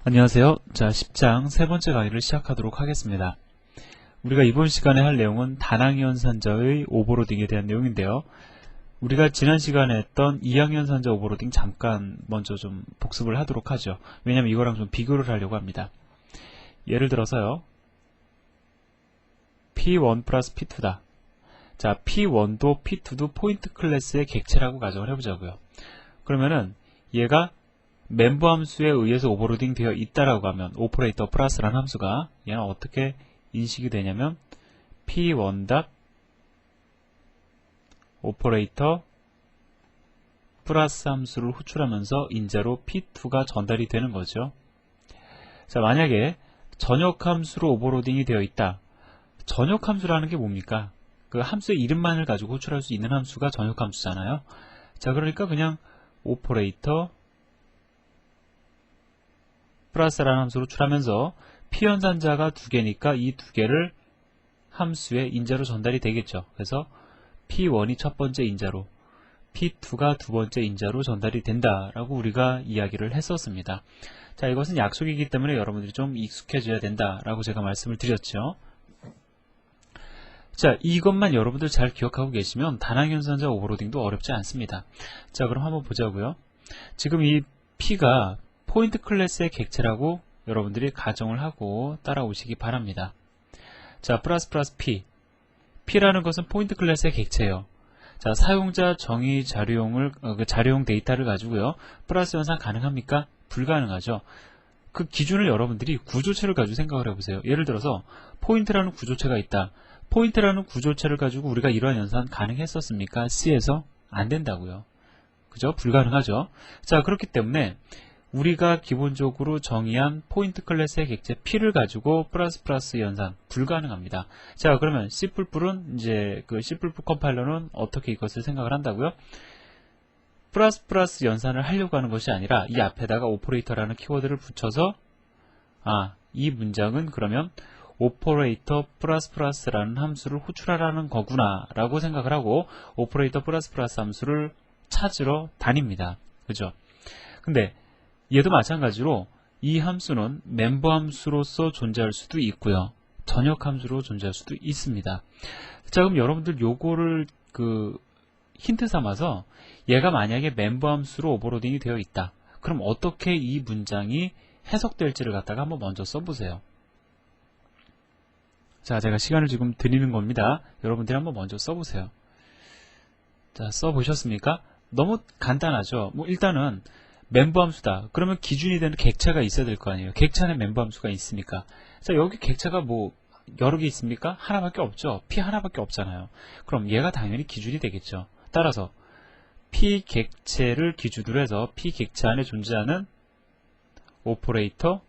안녕하세요. 자, 10장 세 번째 강의를 시작하도록 하겠습니다. 우리가 이번 시간에 할 내용은 다낭이연산자의 오버로딩에 대한 내용인데요. 우리가 지난 시간에 했던 이항연산자 오버로딩 잠깐 먼저 좀 복습을 하도록 하죠. 왜냐면 이거랑 좀 비교를 하려고 합니다. 예를 들어서요. P1 플러스 P2다. 자, P1도 P2도 포인트 클래스의 객체라고 가정을 해보자고요. 그러면은 얘가 멤버 함수에 의해서 오버로딩 되어 있다라고 하면 오퍼레이터 플러스라는 함수가 얘는 어떻게 인식이 되냐면 P1 오퍼레이터 플러스 함수를 호출하면서 인자로 P2가 전달이 되는 거죠. 자, 만약에 전역 함수로 오버로딩이 되어 있다. 전역 함수라는 게 뭡니까? 그 함수의 이름만을 가지고 호출할 수 있는 함수가 전역 함수잖아요. 자, 그러니까 그냥 오퍼레이터 플러스라는 함수로 호출하면서 P연산자가 두 개니까 이 두 개를 함수의 인자로 전달이 되겠죠. 그래서 P1이 첫 번째 인자로, P2가 두 번째 인자로 전달이 된다라고 우리가 이야기를 했었습니다. 자, 이것은 약속이기 때문에 여러분들이 좀 익숙해져야 된다라고 제가 말씀을 드렸죠. 자, 이것만 여러분들 잘 기억하고 계시면 다낭연산자 오버로딩도 어렵지 않습니다. 자, 그럼 한번 보자고요. 지금 이 P가 포인트 클래스의 객체라고 여러분들이 가정을 하고 따라오시기 바랍니다. 자, 플러스 P. P라는 것은 포인트 클래스의 객체예요. 자, 사용자 정의 자료용을, 자료용 데이터를 가지고요. 플러스 연산 가능합니까? 불가능하죠. 그 기준을 여러분들이 구조체를 가지고 생각을 해보세요. 예를 들어서 포인트라는 구조체가 있다. 포인트라는 구조체를 가지고 우리가 이러한 연산 가능했었습니까? C에서 안 된다고요. 그죠? 불가능하죠. 자, 그렇기 때문에 우리가 기본적으로 정의한 포인트 클래스의 객체 P를 가지고 플러스 연산 불가능합니다. 자, 그러면 C++은 이제 그 C++ 컴파일러는 어떻게 이것을 생각을 한다고요? 플러스 연산을 하려고 하는 것이 아니라 이 앞에다가 오퍼레이터라는 키워드를 붙여서 이 문장은 그러면 오퍼레이터 플러스라는 함수를 호출하라는 거구나 라고 생각을 하고 오퍼레이터 플러스 함수를 찾으러 다닙니다. 그죠? 근데 얘도 마찬가지로 이 함수는 멤버 함수로서 존재할 수도 있고요. 전역 함수로 존재할 수도 있습니다. 자, 그럼 여러분들 요거를 힌트 삼아서 얘가 만약에 멤버 함수로 오버로딩이 되어 있다. 그럼 어떻게 이 문장이 해석될지를 갖다가 한번 먼저 써보세요. 자, 제가 시간을 지금 드리는 겁니다. 여러분들이 한번 먼저 써보세요. 자, 써보셨습니까? 너무 간단하죠. 일단은 멤버 함수다. 그러면 기준이 되는 객체가 있어야 될 거 아니에요. 객체 안에 멤버 함수가 있습니까? 자, 여기 객체가 여러 개 있습니까? 하나밖에 없죠. P 하나밖에 없잖아요. 그럼 얘가 당연히 기준이 되겠죠. 따라서 P 객체를 기준으로 해서 P 객체 안에 존재하는 오퍼레이터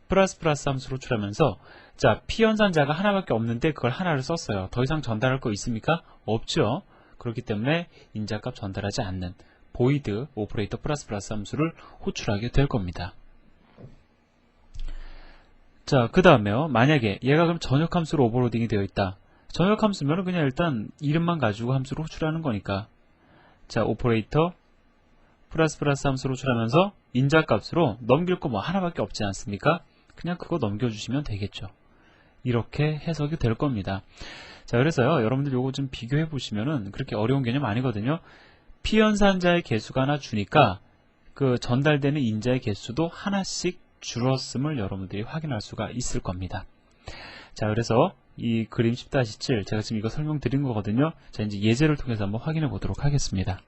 플러스 함수로 호출하면서 자, P 연산자가 하나밖에 없는데 그걸 하나를 썼어요. 더 이상 전달할 거 있습니까? 없죠. 그렇기 때문에 인자값 전달하지 않는 void 오퍼레이터 플러스 함수를 호출하게 될 겁니다. 자, 그 다음에요. 만약에 얘가 그럼 전역 함수로 오버로딩이 되어 있다. 전역 함수면 그냥 일단 이름만 가지고 함수를 호출하는 거니까. 자, 오퍼레이터 플러스 함수를 호출하면서 인자값으로 넘길 거 하나밖에 없지 않습니까? 그냥 그거 넘겨주시면 되겠죠. 이렇게 해석이 될 겁니다. 자, 그래서요. 여러분들 요거 좀 비교해 보시면은 그렇게 어려운 개념 아니거든요. P연산자의 개수가 하나 주니까 그 전달되는 인자의 개수도 하나씩 줄었음을 여러분들이 확인할 수가 있을 겁니다. 자, 그래서 이 그림 10-7 제가 지금 이거 설명드린 거거든요. 자, 이제 예제를 통해서 한번 확인해 보도록 하겠습니다.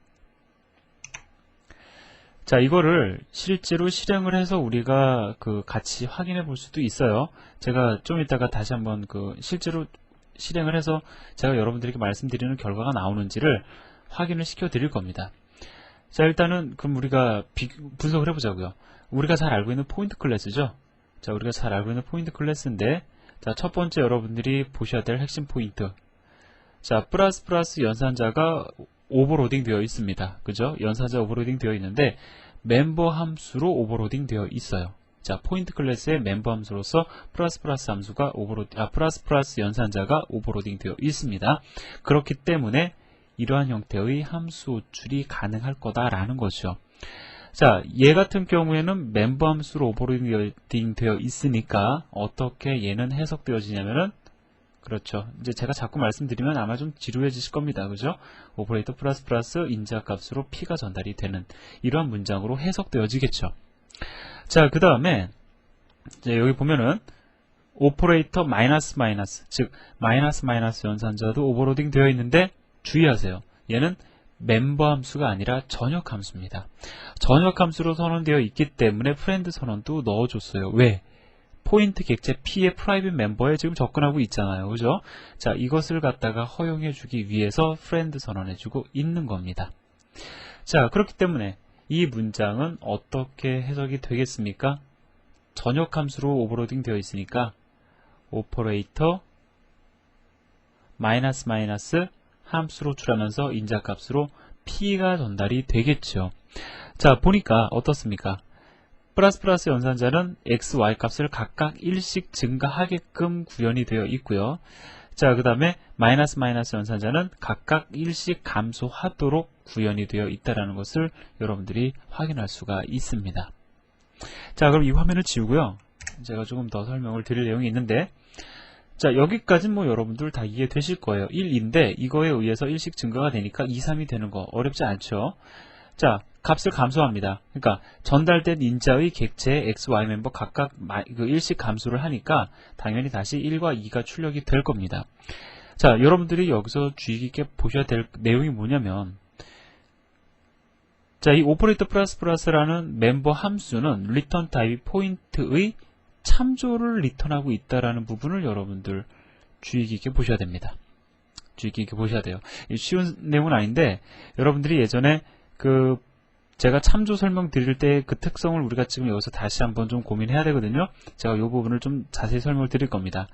자, 이거를 실제로 실행을 해서 우리가 같이 확인해 볼 수도 있어요. 제가 좀 이따가 다시 한번 실제로 실행을 해서 제가 여러분들에게 말씀드리는 결과가 나오는지를 확인을 시켜 드릴 겁니다. 자, 일단은 그럼 우리가 분석을 해보자고요. 우리가 잘 알고 있는 포인트 클래스죠. 자, 우리가 잘 알고 있는 포인트 클래스인데 자, 첫 번째 여러분들이 보셔야 될 핵심 포인트. 자, 플러스 연산자가 오버로딩 되어 있습니다. 그죠? 연산자 오버로딩 되어 있는데 멤버 함수로 오버로딩 되어 있어요. 자, 포인트 클래스의 멤버 함수로서 플러스 함수가 플러스 연산자가 오버로딩 되어 있습니다. 그렇기 때문에 이러한 형태의 함수 호출이 가능할 거다라는 것이죠. 자, 얘 같은 경우에는 멤버 함수로 오버로딩 되어 있으니까 어떻게 얘는 해석되어지냐면은 그렇죠. 이제 제가 자꾸 말씀드리면 아마 좀 지루해지실 겁니다. 그죠? 오퍼레이터 플러스 플러스 인자 값으로 P가 전달이 되는 이러한 문장으로 해석되어지겠죠. 자, 그 다음에 여기 보면은 오퍼레이터 마이너스 마이너스, 즉 마이너스 마이너스 연산자도 오버로딩 되어 있는데 주의하세요. 얘는 멤버 함수가 아니라 전역 함수입니다. 전역 함수로 선언되어 있기 때문에 프렌드 선언도 넣어줬어요. 왜? 포인트 객체 P의 프라이빗 멤버에 지금 접근하고 있잖아요. 그죠? 자, 이것을 갖다가 허용해주기 위해서 프렌드 선언해주고 있는 겁니다. 자, 그렇기 때문에 이 문장은 어떻게 해석이 되겠습니까? 전역 함수로 오버로딩 되어 있으니까 오퍼레이터 마이너스 마이너스 함수로 출하면서 인자값으로 P가 전달이 되겠죠. 자, 보니까 어떻습니까? 플러스 플러스 연산자는 x, y 값을 각각 1씩 증가하게끔 구현이 되어 있고요. 자, 그 다음에 마이너스 마이너스 연산자는 각각 1씩 감소하도록 구현이 되어 있다는 것을 여러분들이 확인할 수가 있습니다. 자, 그럼 이 화면을 지우고요. 제가 조금 더 설명을 드릴 내용이 있는데, 자, 여기까지는 뭐 여러분들 다 이해되실 거예요. 1인데 이거에 의해서 1씩 증가가 되니까 2, 3이 되는 거 어렵지 않죠? 자, 값을 감소합니다. 그러니까 전달된 인자의 객체의 x, y 멤버 각각 그 1씩 감소를 하니까 당연히 다시 1과 2가 출력이 될 겁니다. 자, 여러분들이 여기서 주의 깊게 보셔야 될 내용이 뭐냐면, 자, 이 오퍼레이터 플러스 플러스라는 멤버 함수는 리턴 타입 포인트의 참조를 리턴하고 있다라는 부분을 여러분들 주의 깊게 보셔야 됩니다. 주의 깊게 보셔야 돼요. 쉬운 내용은 아닌데 여러분들이 예전에 제가 참조 설명 드릴 때 그 특성을 우리가 지금 여기서 다시 한번 좀 고민해야 되거든요. 제가 이 부분을 좀 자세히 설명을 드릴 겁니다.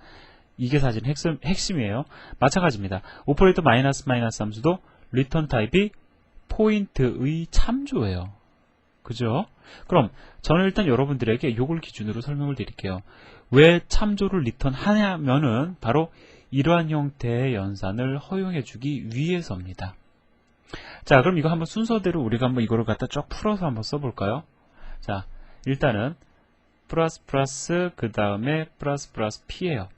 이게 사실 핵심이에요. 마찬가지입니다. 오퍼레이터 마이너스 마이너스 함수도 리턴 타입이 포인트의 참조예요. 그죠? 그럼 저는 일단 여러분들에게 이걸 기준으로 설명을 드릴게요. 왜 참조를 리턴하냐면은 바로 이러한 형태의 연산을 허용해주기 위해서입니다. 자, 그럼 이거 한번 순서대로 우리가 한번 이거를 갖다 쫙 풀어서 한번 써볼까요? 자, 일단은 플러스 플러스 그 다음에 플러스 플러스 P예요.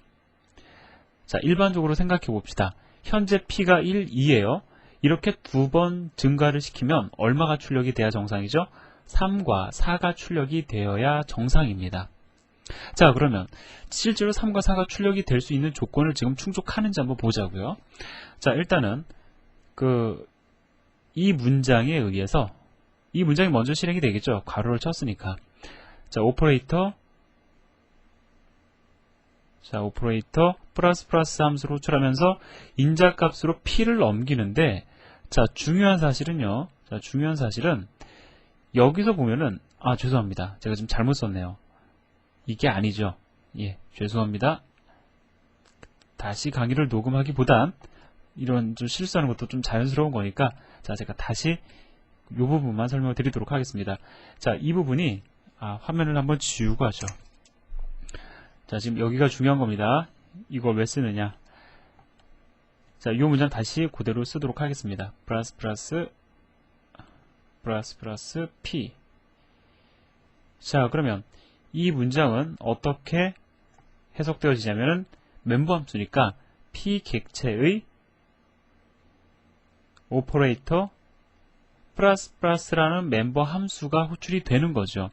자, 일반적으로 생각해 봅시다. 현재 P가 1, 2예요. 이렇게 두 번 증가를 시키면 얼마가 출력이 돼야 정상이죠? 3과 4가 출력이 되어야 정상입니다. 자, 그러면 실제로 3과 4가 출력이 될 수 있는 조건을 지금 충족하는지 한번 보자고요. 자, 일단은 이 문장에 의해서 이 문장이 먼저 실행이 되겠죠. 괄호를 쳤으니까. 자, 오퍼레이터 플러스 플러스 함수로 호출하면서 인자값으로 P를 넘기는데, 자, 중요한 사실은요. 자, 중요한 사실은 여기서 보면은 죄송합니다. 제가 지금 잘못 썼네요. 이게 아니죠. 예, 죄송합니다. 다시 강의를 녹음하기보단 이런 좀 실수하는 것도 좀 자연스러운 거니까, 자, 제가 다시 이 부분만 설명을 드리도록 하겠습니다. 자, 이 부분이 화면을 한번 지우고 하죠. 자, 지금 여기가 중요한 겁니다. 이걸 왜 쓰느냐. 자, 이 문장 다시 그대로 쓰도록 하겠습니다. 플러스 플러스 P. 자, 그러면 이 문장은 어떻게 해석되어지냐면은 멤버 함수니까 P 객체의 오퍼레이터 플러스 플러스라는 멤버 함수가 호출이 되는 거죠.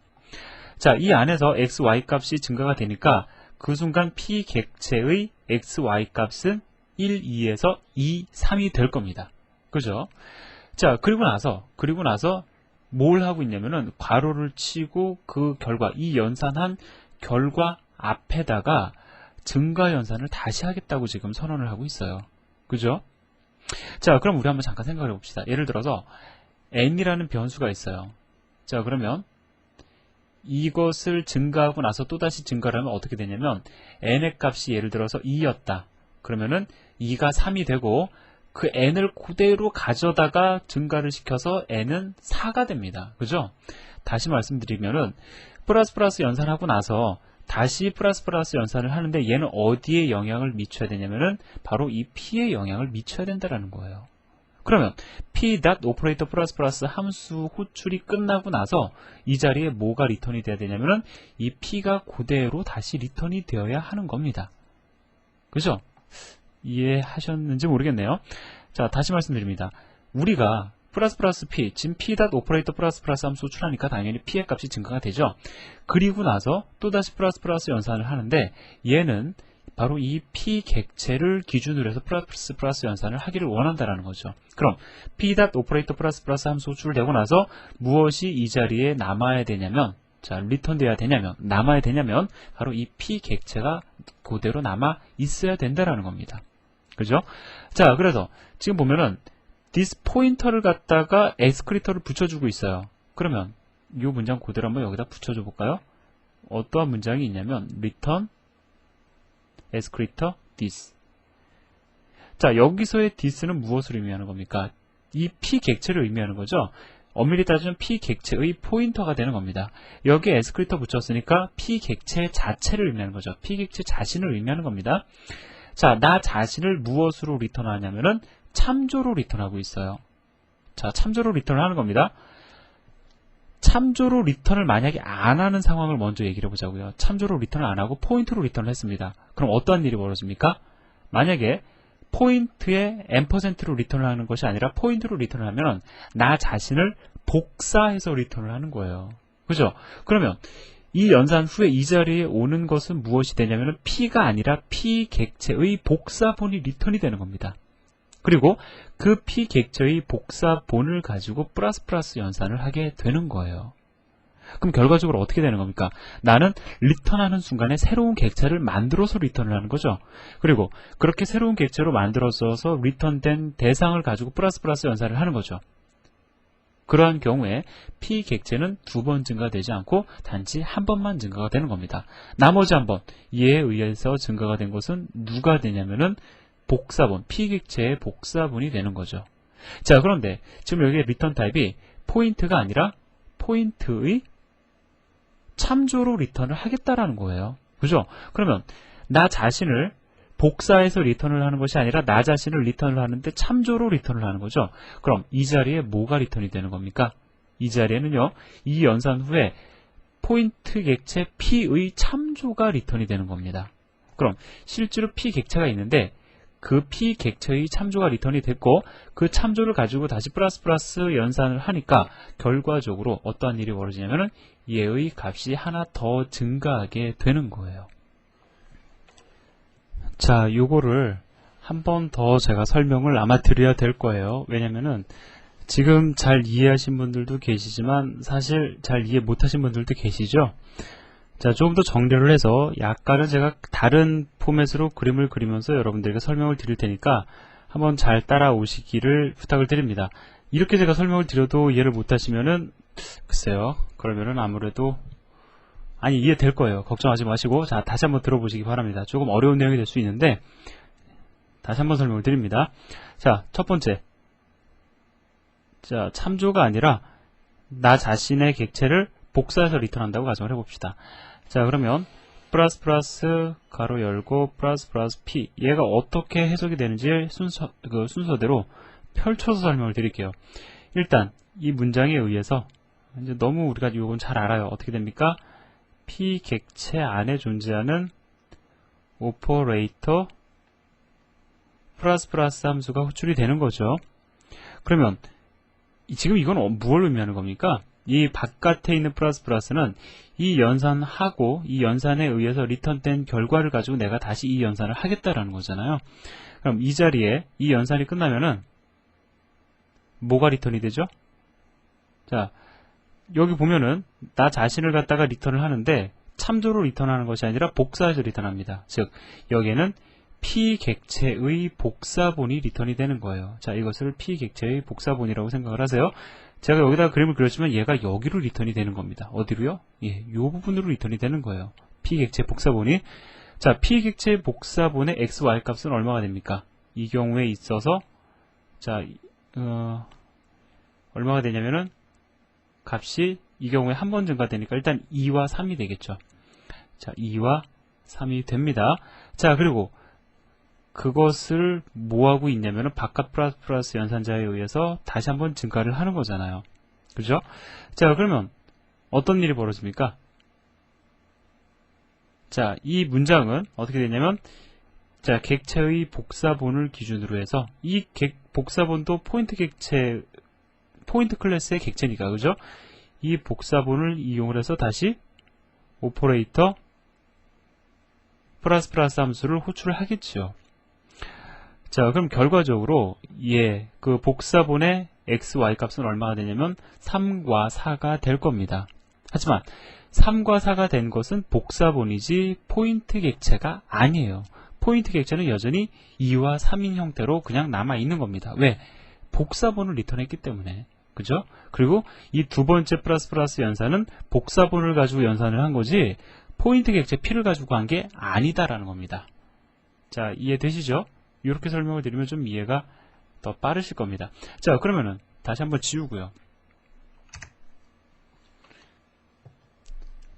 자, 이 안에서 x, y 값이 증가가 되니까 그 순간 P 객체의 x, y 값은 1, 2에서 2, 3이 될 겁니다. 그죠? 자, 그리고 나서 뭘 하고 있냐면은 괄호를 치고 그 결과, 이 연산한 결과 앞에다가 증가 연산을 다시 하겠다고 지금 선언을 하고 있어요. 그죠? 자, 그럼 우리 한번 잠깐 생각을 해봅시다. 예를 들어서 n이라는 변수가 있어요. 자, 그러면 이것을 증가하고 나서 또다시 증가를 하면 어떻게 되냐면 n의 값이 예를 들어서 2였다. 그러면은 2가 3이 되고 그 n을 그대로 가져다가 증가를 시켜서 n은 4가 됩니다. 그죠? 다시 말씀드리면은 플러스 플러스 연산하고 나서 다시 플러스 플러스 연산을 하는데 얘는 어디에 영향을 미쳐야 되냐면은 바로 이 P에 영향을 미쳐야 된다는 거예요. 그러면 p.operator 플러스 플러스 함수 호출이 끝나고 나서 이 자리에 뭐가 리턴이 돼야 되냐면은 이 p가 그대로 다시 리턴이 되어야 하는 겁니다. 그죠? 이해하셨는지 모르겠네요. 자, 다시 말씀드립니다. 우리가 플러스 플러스 p, 지금 p.operator 플러스 플러스 함수 호출하니까 당연히 p의 값이 증가가 되죠. 그리고 나서 또다시 플러스 플러스 연산을 하는데 얘는 바로 이 p 객체를 기준으로 해서 플러스 플러스 연산을 하기를 원한다라는 거죠. 그럼 p.operator 플러스 플러스 함수 호출되고 나서 무엇이 이 자리에 남아야 되냐면, 자, 리턴돼야 되냐면, 남아야 되냐면 바로 이 p 객체가 그대로 남아 있어야 된다라는 겁니다. 그죠? 자, 그래서 지금 보면은 this 포인터를 갖다가 엑스크리터를 붙여주고 있어요. 그러면 이 문장 그대로 한번 여기다 붙여줘 볼까요? 어떠한 문장이 있냐면 return 엑스크리터 this. 자, 여기서의 this는 무엇을 의미하는 겁니까? 이 p 객체를 의미하는 거죠. 엄밀히 따지면 p 객체의 포인터가 되는 겁니다. 여기에 엑스크리터 붙였으니까 p 객체 자체를 의미하는 거죠. p 객체 자신을 의미하는 겁니다. 자, 나 자신을 무엇으로 리턴하냐면은 참조로 리턴하고 있어요. 자, 참조로 리턴을 하는 겁니다. 참조로 리턴을 만약에 안 하는 상황을 먼저 얘기를 해보자고요. 참조로 리턴을 안 하고 포인트로 리턴을 했습니다. 그럼 어떠한 일이 벌어집니까? 만약에 포인트에 %로 리턴을 하는 것이 아니라 포인트로 리턴을 하면 나 자신을 복사해서 리턴을 하는 거예요. 그죠? 그러면 이 연산 후에 이 자리에 오는 것은 무엇이 되냐면 p가 아니라 p 객체의 복사본이 리턴이 되는 겁니다. 그리고 그 p 객체의 복사본을 가지고 플러스 플러스 연산을 하게 되는 거예요. 그럼 결과적으로 어떻게 되는 겁니까? 나는 리턴하는 순간에 새로운 객체를 만들어서 리턴을 하는 거죠. 그리고 그렇게 새로운 객체로 만들어서 리턴된 대상을 가지고 플러스 플러스 연산을 하는 거죠. 그러한 경우에 p 객체는 2번 증가되지 않고 단지 한 번만 증가가 되는 겁니다. 나머지 한 번, 이에 의해서 증가가 된 것은 누가 되냐면은 복사본, p 객체의 복사본이 되는 거죠. 자, 그런데 지금 여기에 리턴 타입이 포인트가 아니라 포인트의 참조로 리턴을 하겠다라는 거예요. 그죠? 그러면 나 자신을 복사해서 리턴을 하는 것이 아니라 나 자신을 리턴을 하는데 참조로 리턴을 하는 거죠. 그럼 이 자리에 뭐가 리턴이 되는 겁니까? 이 자리에는요, 이 연산 후에 포인트 객체 p의 참조가 리턴이 되는 겁니다. 그럼 실제로 p 객체가 있는데 그 p 객체의 참조가 리턴이 됐고 그 참조를 가지고 다시 플러스 플러스 연산을 하니까 결과적으로 어떠한 일이 벌어지냐면은 얘의 값이 하나 더 증가하게 되는 거예요. 자, 요거를 한 번 더 제가 설명을 아마 드려야 될 거예요. 왜냐면은 지금 잘 이해하신 분들도 계시지만 사실 잘 이해 못하신 분들도 계시죠. 자, 조금 더 정리를 해서 약간은 제가 다른 포맷으로 그림을 그리면서 여러분들에게 설명을 드릴 테니까 한번 잘 따라오시기를 부탁을 드립니다. 이렇게 제가 설명을 드려도 이해를 못하시면은 글쎄요, 그러면은 아무래도 아니, 이해될 거예요. 걱정하지 마시고 자, 다시 한번 들어보시기 바랍니다. 조금 어려운 내용이 될 수 있는데 다시 한번 설명을 드립니다. 자, 첫 번째, 자, 참조가 아니라 나 자신의 객체를 복사해서 리턴한다고 가정을 해봅시다. 자, 그러면 플러스 플러스 가로 열고 플러스 플러스 p, 얘가 어떻게 해석이 되는지 순서대로 펼쳐서 설명을 드릴게요. 일단 이 문장에 의해서 이제 너무 우리가 이건 잘 알아요. 어떻게 됩니까? p 객체 안에 존재하는 오퍼레이터 플러스 플러스 함수가 호출이 되는 거죠. 그러면 지금 이건 무엇을 의미하는 겁니까? 이 바깥에 있는 플러스 플러스는 이 연산하고 이 연산에 의해서 리턴된 결과를 가지고 내가 다시 이 연산을 하겠다라는 거잖아요. 그럼 이 자리에 이 연산이 끝나면은 뭐가 리턴이 되죠? 자, 여기 보면은 나 자신을 갖다가 리턴을 하는데 참조로 리턴하는 것이 아니라 복사해서 리턴합니다. 즉 여기에는 p 객체의 복사본이 리턴이 되는 거예요. 자, 이것을 p 객체의 복사본이라고 생각을 하세요. 제가 여기다가 그림을 그렸지만 얘가 여기로 리턴이 되는 겁니다. 어디로요? 예, 이 부분으로 리턴이 되는 거예요. p 객체 복사본이. 자, p 객체 복사본의 x, y 값은 얼마가 됩니까? 이 경우에 있어서 자, 얼마가 되냐면은 값이 이 경우에 한 번 증가되니까 일단 2와 3이 되겠죠. 자, 2와 3이 됩니다. 자, 그리고 그것을 뭐하고 있냐면은 바깥 플러스 연산자에 의해서 다시 한번 증가를 하는 거잖아요. 그죠? 자, 그러면 어떤 일이 벌어집니까? 자, 이 문장은 어떻게 되냐면, 자, 객체의 복사본을 기준으로 해서 이 복사본도 포인트 클래스의 객체니까, 그죠? 이 복사본을 이용을 해서 다시 오퍼레이터 플러스 함수를 호출을 하겠죠. 자, 그럼 결과적으로 그 복사본의 x, y 값은 얼마가 되냐면 3과 4가 될 겁니다. 하지만 3과 4가 된 것은 복사본이지 포인트 객체가 아니에요. 포인트 객체는 여전히 2와 3인 형태로 그냥 남아 있는 겁니다. 왜? 복사본을 리턴했기 때문에. 그죠? 그리고 이 두 번째 플러스 연산은 복사본을 가지고 연산을 한 거지 포인트 객체 P를 가지고 한 게 아니다라는 겁니다. 자, 이해되시죠? 이렇게 설명을 드리면 좀 이해가 더 빠르실 겁니다. 자, 그러면은 다시 한번 지우고요.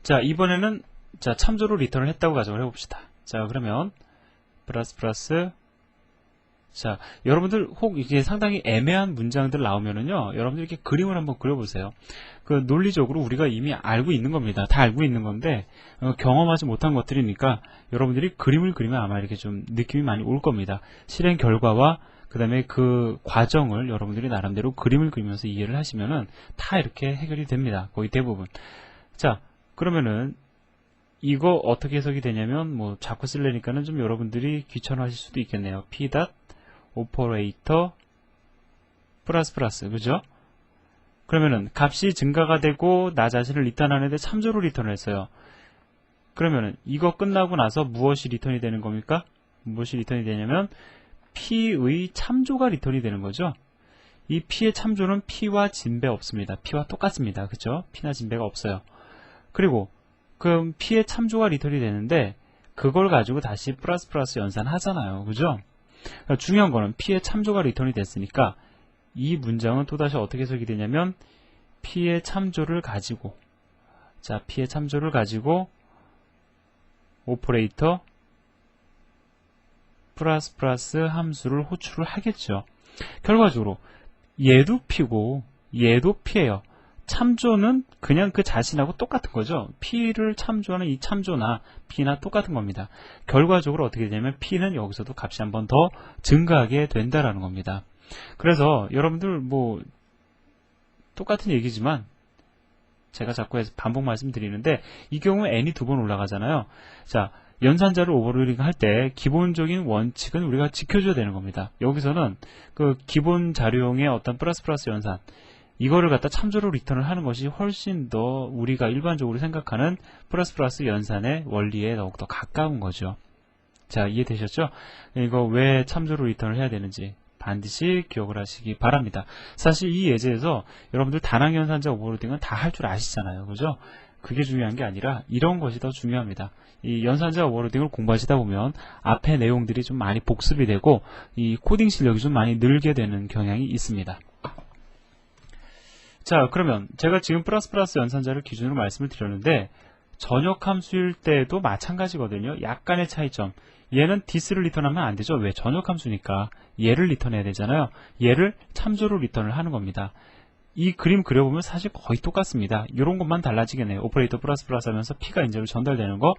자, 이번에는 자, 참조로 리턴을 했다고 가정을 해봅시다. 자, 그러면 플러스 자, 여러분들 혹 이게 상당히 애매한 문장들 나오면은요, 여러분들 이렇게 그림을 한번 그려보세요. 그 논리적으로 우리가 이미 알고 있는 겁니다. 다 알고 있는 건데 경험하지 못한 것들이니까 여러분들이 그림을 그리면 아마 이렇게 좀 느낌이 많이 올 겁니다. 실행 결과와 그 다음에 그 과정을 여러분들이 나름대로 그림을 그리면서 이해를 하시면은 다 이렇게 해결이 됩니다. 거의 대부분. 자, 그러면은 이거 어떻게 해석이 되냐면 뭐 자꾸 쓰려니까는 좀 여러분들이 귀찮아하실 수도 있겠네요. p 오퍼레이터 플러스 그죠? 그러면은 값이 증가가 되고 나 자신을 리턴하는데 참조로 리턴을 했어요. 그러면은 이거 끝나고 나서 무엇이 리턴이 되는 겁니까? 무엇이 리턴이 되냐면 p의 참조가 리턴이 되는 거죠. 이 p의 참조는 p와 진배 없습니다. p와 똑같습니다. 그죠? p나 진배가 없어요. 그리고 그럼 p의 참조가 리턴이 되는데 그걸 가지고 다시 플러스 연산하잖아요. 그죠? 그러니까 중요한 거는 p의 참조가 리턴이 됐으니까 이 문장은 또다시 어떻게 해석이 되냐면 p의 참조를 가지고 자, p의 참조를 가지고 오퍼레이터 플러스 함수를 호출을 하겠죠. 결과적으로 얘도 p고 얘도 p예요. 참조는 그냥 그 자신하고 똑같은 거죠. p를 참조하는 이 참조나 p나 똑같은 겁니다. 결과적으로 어떻게 되냐면 p는 여기서도 값이 한 번 더 증가하게 된다라는 겁니다. 그래서 여러분들 뭐 똑같은 얘기지만 제가 자꾸 해서 반복 말씀드리는데 이 경우에 n이 두 번 올라가잖아요. 자, 연산자를 오버로딩 할 때 기본적인 원칙은 우리가 지켜줘야 되는 겁니다. 여기서는 그 기본 자료용의 어떤 플러스 연산 이거를 갖다 참조로 리턴을 하는 것이 훨씬 더 우리가 일반적으로 생각하는 플러스 연산의 원리에 더욱더 가까운 거죠. 자, 이해되셨죠? 이거 왜 참조로 리턴을 해야 되는지 반드시 기억을 하시기 바랍니다. 사실 이 예제에서 여러분들 단항 연산자 오버로딩은 다 할 줄 아시잖아요. 그죠? 그게 중요한 게 아니라 이런 것이 더 중요합니다. 이 연산자 오버로딩을 공부하시다 보면 앞에 내용들이 좀 많이 복습이 되고 이 코딩 실력이 좀 많이 늘게 되는 경향이 있습니다. 자, 그러면 제가 지금 플러스 연산자를 기준으로 말씀을 드렸는데 전역 함수일 때도 마찬가지거든요. 약간의 차이점. 얘는 this를 리턴하면 안 되죠. 왜? 전역 함수니까 얘를 리턴해야 되잖아요. 얘를 참조로 리턴을 하는 겁니다. 이 그림 그려보면 사실 거의 똑같습니다. 이런 것만 달라지겠네요. 오퍼레이터 플러스 하면서 p가 인제로 전달되는 거.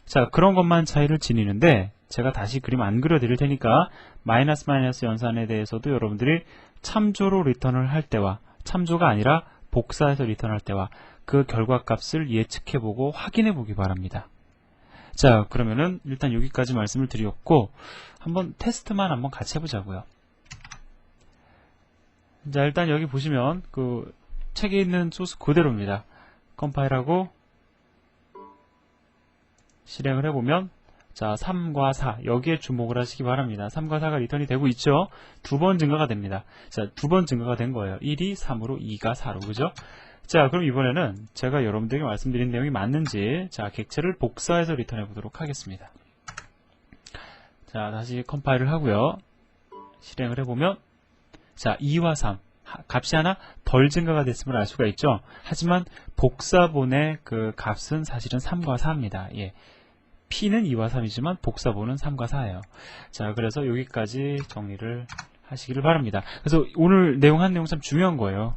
자, 그런 것만 차이를 지니는데 제가 다시 그림 안 그려드릴 테니까 마이너스 연산에 대해서도 여러분들이 참조로 리턴을 할 때와 참조가 아니라 복사해서 리턴할 때와 그 결과값을 예측해보고 확인해보기 바랍니다. 자, 그러면은 일단 여기까지 말씀을 드렸고 한번 테스트만 한번 같이 해보자고요. 자, 일단 여기 보시면 그 책에 있는 소스 그대로입니다. 컴파일하고 실행을 해보면 자, 3과 4 여기에 주목을 하시기 바랍니다. 3과 4가 리턴이 되고 있죠. 두 번 증가가 됩니다. 자, 두 번 증가가 된 거예요. 1이 3으로 2가 4로 그죠? 자, 그럼 이번에는 제가 여러분들에게 말씀드린 내용이 맞는지 자, 객체를 복사해서 리턴해 보도록 하겠습니다. 자, 다시 컴파일을 하고요. 실행을 해보면 자, 2와 3 값이 하나 덜 증가가 됐음을 알 수가 있죠. 하지만 복사본의 그 값은 사실은 3과 4입니다. 예. P는 2와 3이지만 복사본은 3과 4예요. 자, 그래서 여기까지 정리를 하시기를 바랍니다. 그래서 오늘 한 내용 참 중요한 거예요.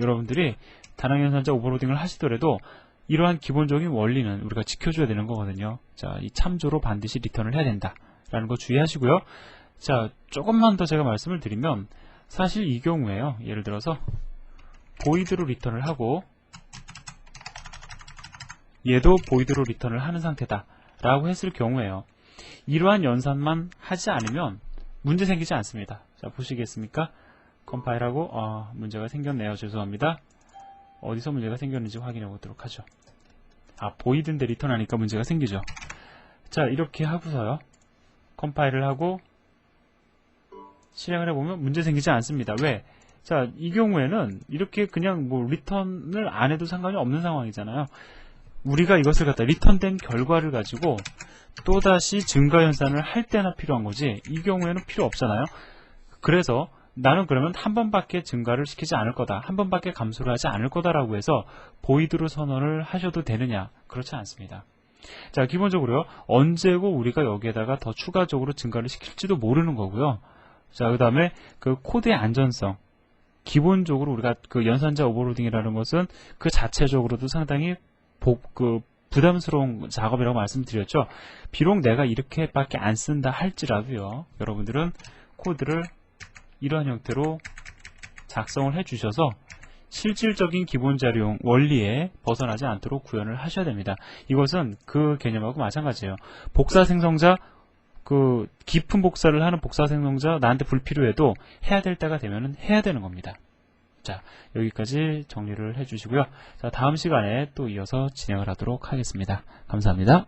여러분들이 다낭연산자 오버로딩을 하시더라도 이러한 기본적인 원리는 우리가 지켜줘야 되는 거거든요. 자, 이 참조로 반드시 리턴을 해야 된다라는 거 주의하시고요. 자, 조금만 더 제가 말씀을 드리면 사실 이 경우에요. 예를 들어서 보이드로 리턴을 하고 얘도 보이드로 리턴을 하는 상태다 라고 했을 경우에요. 이러한 연산만 하지 않으면 문제 생기지 않습니다. 자, 보시겠습니까? 컴파일하고 문제가 생겼네요. 죄송합니다. 어디서 문제가 생겼는지 확인해 보도록 하죠. 보이드인데 리턴하니까 문제가 생기죠. 자, 이렇게 하고서요. 컴파일을 하고 실행을 해보면 문제 생기지 않습니다. 왜? 자, 이 경우에는 이렇게 그냥 리턴을 안 해도 상관이 없는 상황이잖아요. 우리가 이것을 갖다 리턴된 결과를 가지고 또다시 증가 연산을 할 때나 필요한 거지, 이 경우에는 필요 없잖아요. 그래서 나는 그러면 한 번밖에 증가를 시키지 않을 거다, 한 번밖에 감소를 하지 않을 거다라고 해서 보이드로 선언을 하셔도 되느냐? 그렇지 않습니다. 자, 기본적으로요, 언제고 우리가 여기에다가 더 추가적으로 증가를 시킬지도 모르는 거고요. 자, 그 다음에 코드의 안전성, 기본적으로 우리가 연산자 오버로딩이라는 것은 그 자체적으로도 상당히 부담스러운 작업이라고 말씀드렸죠. 비록 내가 이렇게밖에 안 쓴다 할지라도요, 여러분들은 코드를 이러한 형태로 작성을 해 주셔서 실질적인 기본 자료용 원리에 벗어나지 않도록 구현을 하셔야 됩니다. 이것은 그 개념하고 마찬가지예요. 복사 생성자, 깊은 복사를 하는 복사 생성자 나한테 불필요해도 해야 될 때가 되면 해야 되는 겁니다. 자, 여기까지 정리를 해 주시고요. 자, 다음 시간에 또 이어서 진행을 하도록 하겠습니다. 감사합니다.